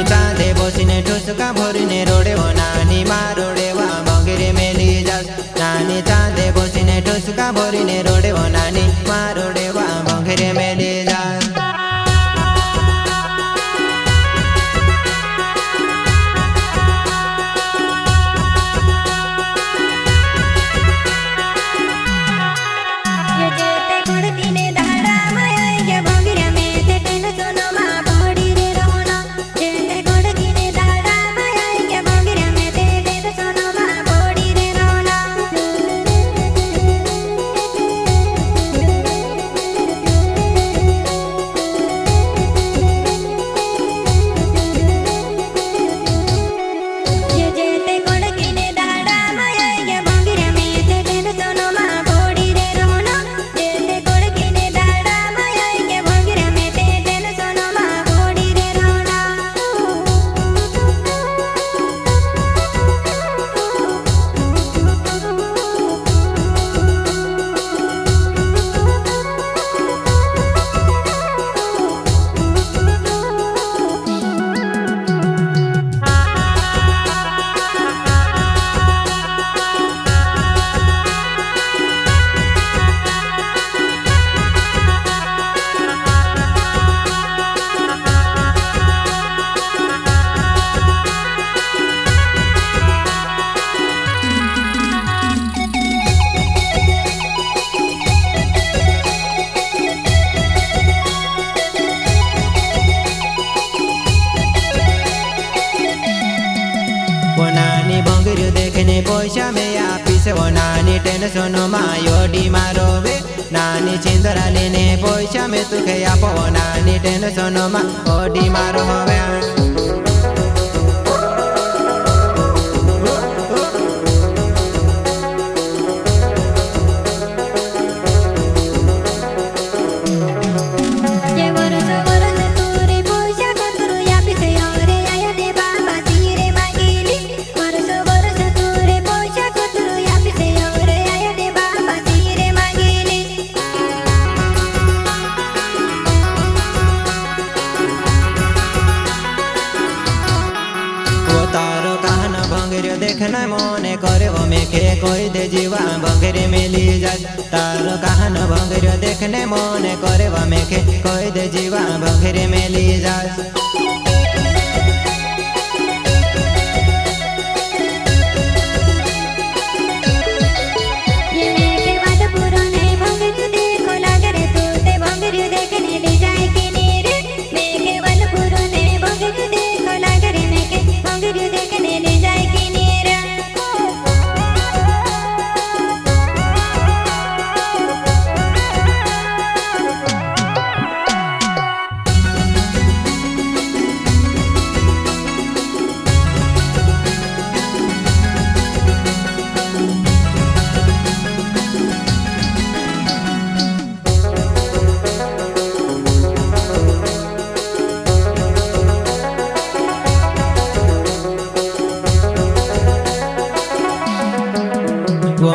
नानी चांदे बसिने ठुसका भरिने रोडे हो नानी मारोडे वा भंगेरे मेली जास नानी चांदे बसिने ठुसका भरिने रोडे हो नानी मारोडे वा भंगेरे मेली जास नानी भंगेरो देखने पैसा में आपिस वो नानी टेंशन मायोडी मारो वे नानी चिंदरा लेने पैसा में तुखे आप वो नानी टेंशन मा ओडी मारो वे देखना मोने करे वो मेखे कोई दे जीवा भंगेरे मेली जास तारो कहन भंगेरो देखने मोने करे वो मेखे कोई दे जीवा भंगेरे मेली जास वो